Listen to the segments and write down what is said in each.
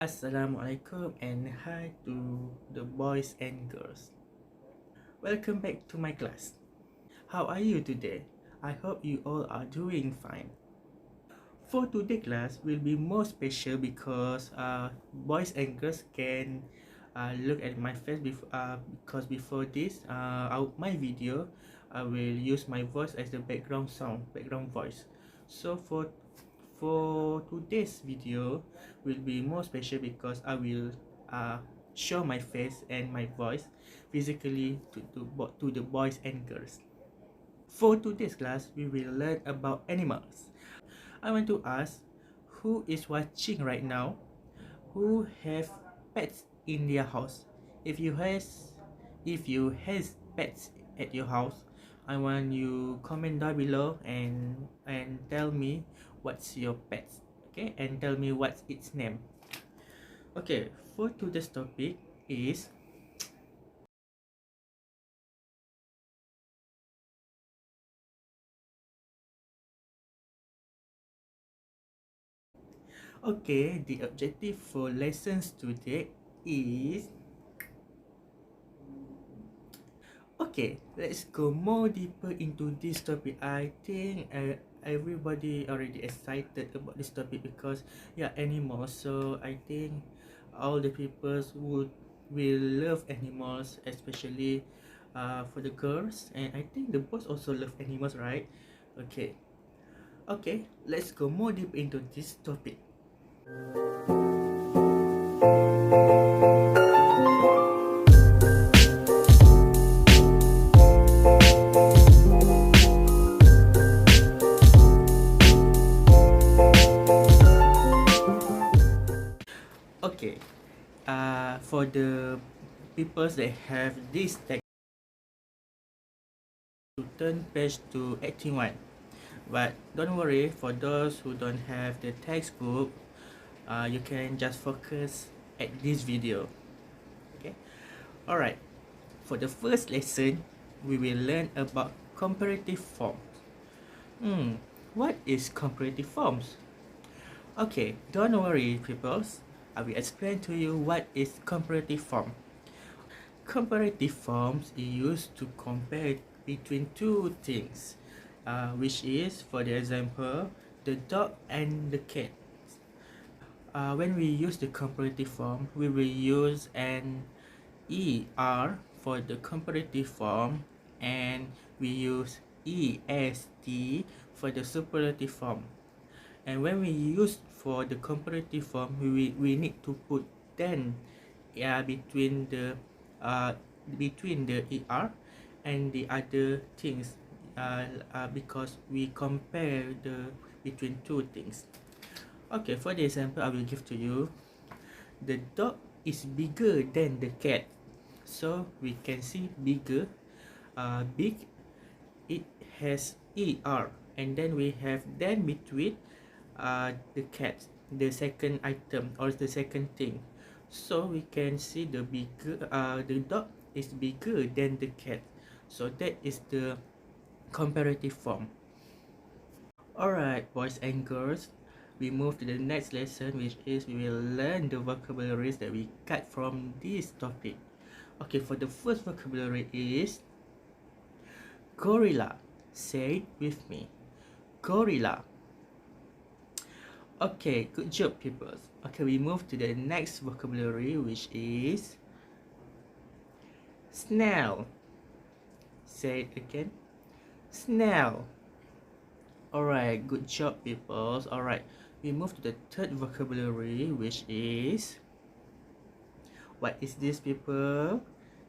Assalamualaikum and hi to the boys and girls. Welcome back to my class. How are you today? I hope you all are doing fine. For today class will be more special because boys and girls can look at my face because before this my video I will use my voice as the background voice. So for today's video will be more special because I will show my face and my voice physically to the boys and girls. For today's class, we will learn about animals. I want to ask, who is watching right now? Who have pets in their house? If you has if you has pets at your house, I want you comment down below and tell me what's your pets. Okay, and tell me what's its name. Okay, for today's topic is okay, the objective for lessons today is okay, let's go more deeper into this topic. I think everybody already excited about this topic because yeah, animals. So I think all the people will love animals, especially for the girls, and I think the boys also love animals, right? Okay, okay, let's go more deep into this topic. Okay, for the people that have this tech to turn page to 81, but don't worry, for those who don't have the textbook, you can just focus at this video. Okay, all right, for the first lesson we will learn about comparative forms. What is comparative forms? Okay, don't worry peoples, I will explain to you what is comparative form. Comparative forms is used to compare between two things, which is, for the example, the dog and the cat. When we use the comparative form, we will use an ER for the comparative form, and we use EST for the superlative form. And when we use for the comparative form, we need to put then between the ER and the other things, because we compare the between two things. Okay, for the example I will give to you, the dog is bigger than the cat. So we can see bigger, big, it has ER, and then we have then between the cat, the second item or the second thing. So we can see the dog is bigger than the cat. So that is the comparative form. Alright, boys and girls, we move to the next lesson, which is we will learn the vocabularies that we cut from this topic. Okay, for the first vocabulary is gorilla. Say it with me. Gorilla. Okay, good job people. Okay, we move to the next vocabulary, which is snail. Say it again. Snail. Alright, good job people. Alright, we move to the third vocabulary, which is, what is this people?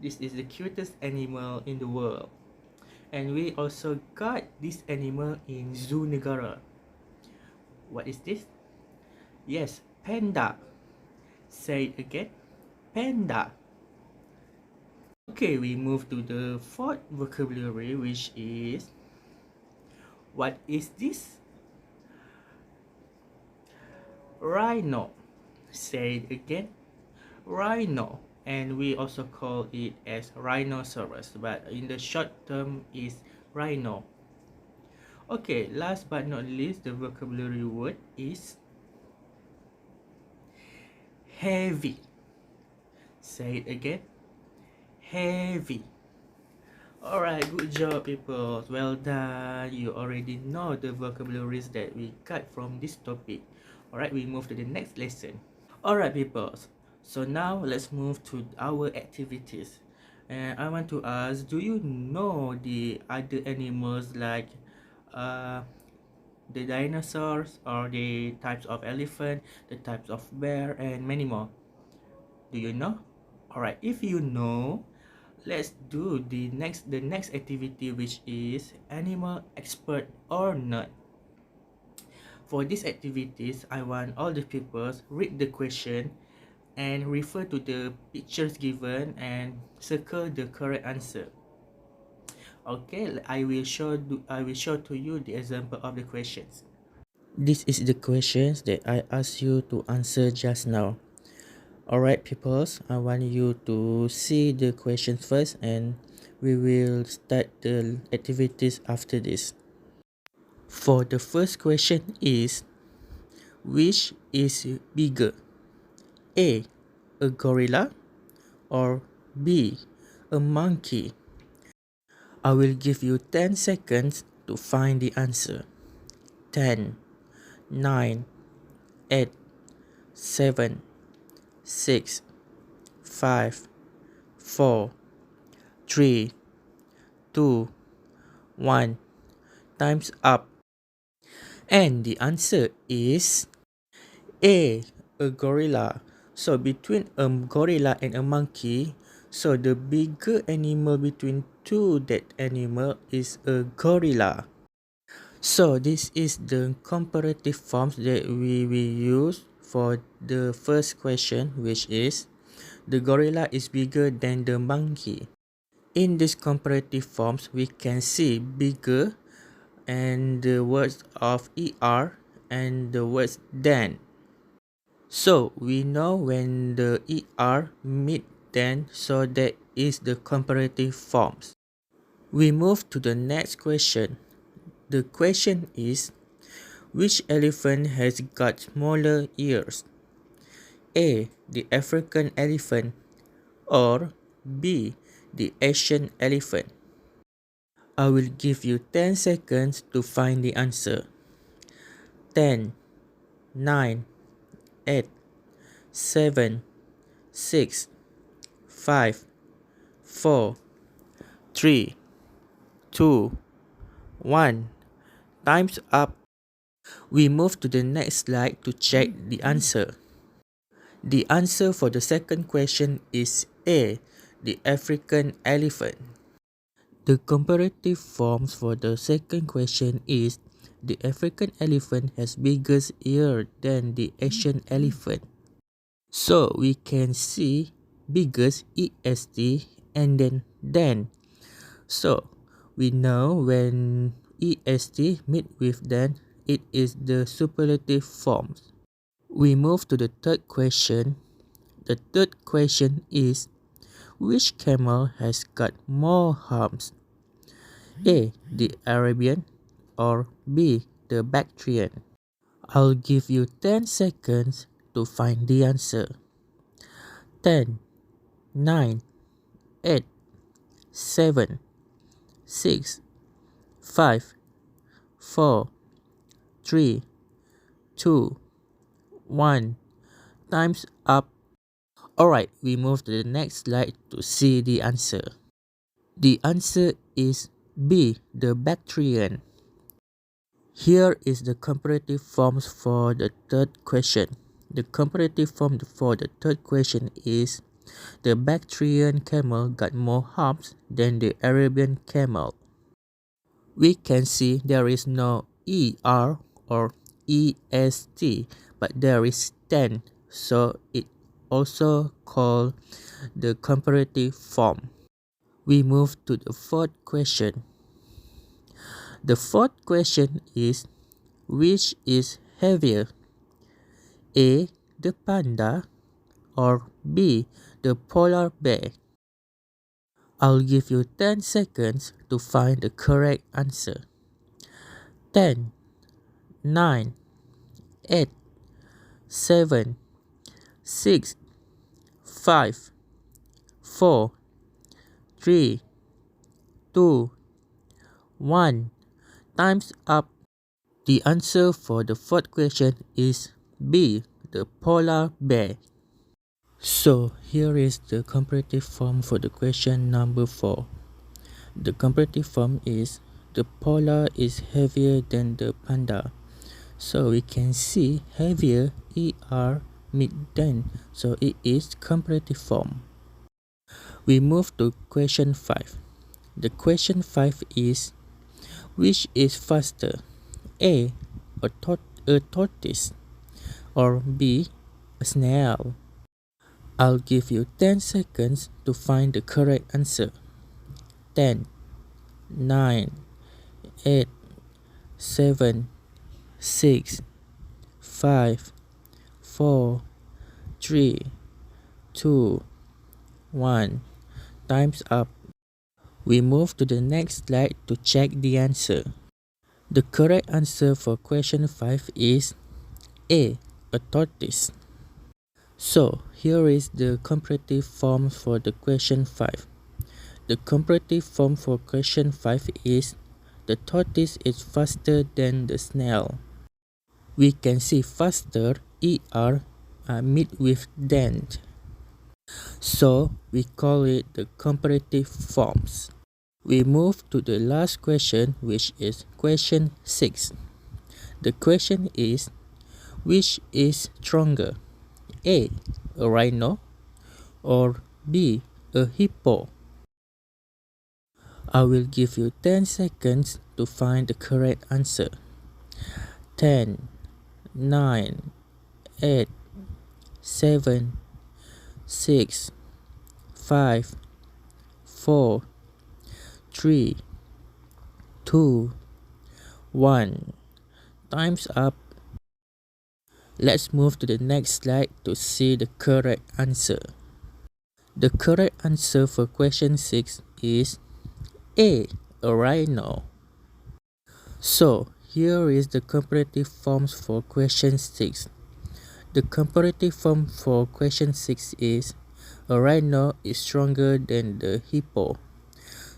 This is the cutest animal in the world. And we also got this animal in Zoo Negara. What is this? Yes, panda. Say it again. Panda. Okay, we move to the fourth vocabulary, which is, what is this? Rhino. Say it again. Rhino. And we also call it as rhinoceros, but in the short term is rhino. Okay, last but not least, the vocabulary word is heavy. Say it again. Heavy. Alright, good job people. Well done. You already know the vocabularies that we got from this topic. Alright, we move to the next lesson. Alright people, so now let's move to our activities. And I want to ask, do you know the other animals like uh, the dinosaurs or the types of elephant, the types of bear and many more? Do you know? Alright, if you know, let's do the next activity, which is animal expert or not. For these activities, I want all the people read the question and refer to the pictures given and circle the correct answer. Okay, I will show to you the example of the questions. This is the questions that I asked you to answer just now. Alright peoples, I want you to see the questions first and we will start the activities after this. For the first question is, which is bigger? A gorilla or B a monkey? I will give you 10 seconds to find the answer. 10, 9, 8, 7, 6, 5, 4, 3, 2, 1. Time's up. And the answer is A, a gorilla. So between a gorilla and a monkey, so the bigger animal between that animal is a gorilla. So this is the comparative forms that we will use for the first question, which is the gorilla is bigger than the monkey. In these comparative forms, we can see bigger and the words of er and the words than. So we know when the er meet than, so that is the comparative forms. We move to the next question. The question is, which elephant has got smaller ears? A, the African elephant, or B, the Asian elephant? I will give you 10 seconds to find the answer. 10, 9, 8, 7, 6, 5, 4, 3, 2, 1. Time's up. We move to the next slide to check the answer. The answer for the second question is A, the African elephant. The comparative forms for the second question is the African elephant has bigger ear than the Asian elephant. So we can see biggest EST and then. So we know when EST meet with then, it is the superlative forms. We move to the third question. The third question is, which camel has got more humps? A, the Arabian, or B, the Bactrian? I'll give you 10 seconds to find the answer. 10, 9, 8, 7, 6, 5, 4, 3, 2, 1. Time's up. Alright, we move to the next slide to see the answer. The answer is B, the Bactrian. Here is the comparative forms for the third question. The comparative form for the third question is the Bactrian camel got more humps than the Arabian camel. We can see there is no ER or EST, but there is 10, so it also called the comparative form. We move to the fourth question. The fourth question is, which is heavier? A, the panda, or B, the polar bear? I'll give you 10 seconds to find the correct answer. 10, 9, 8, 7, 6, 5, 4, 3, 2, 1. Time's up. The answer for the fourth question is B, the polar bear. So here is the comparative form for the question number 4. The comparative form is the polar is heavier than the panda. So we can see heavier er mid than, so it is comparative form. We move to question 5. The question 5 is, which is faster, A, a tortoise, or B, a snail? I'll give you 10 seconds to find the correct answer. 10, 9, 8, 7, 6, 5, 4, 3, 2, 1. Time's up. We move to the next slide to check the answer. The correct answer for question 5 is A, a tortoise. So here is the comparative form for the question 5. The comparative form for question 5 is the tortoise is faster than the snail. We can see faster er meet with than. So we call it the comparative forms. We move to the last question, which is question 6. The question is, which is stronger, A, a rhino, or B, a hippo? I will give you 10 seconds to find the correct answer. 10, 9, 8, 7, 6, 5, 4, 3, 2, 1. Time's up. Let's move to the next slide to see the correct answer. The correct answer for question 6 is A, a rhino. So here is the comparative forms for question 6. The comparative form for question 6 is a rhino is stronger than the hippo.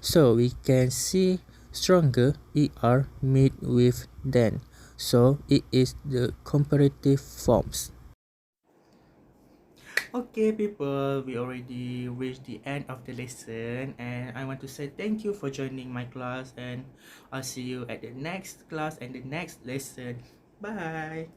So we can see stronger er meet with than. So it is the comparative forms. Okay people, we already reached the end of the lesson, and I want to say thank you for joining my class, and I'll see you at the next class and the next lesson. Bye.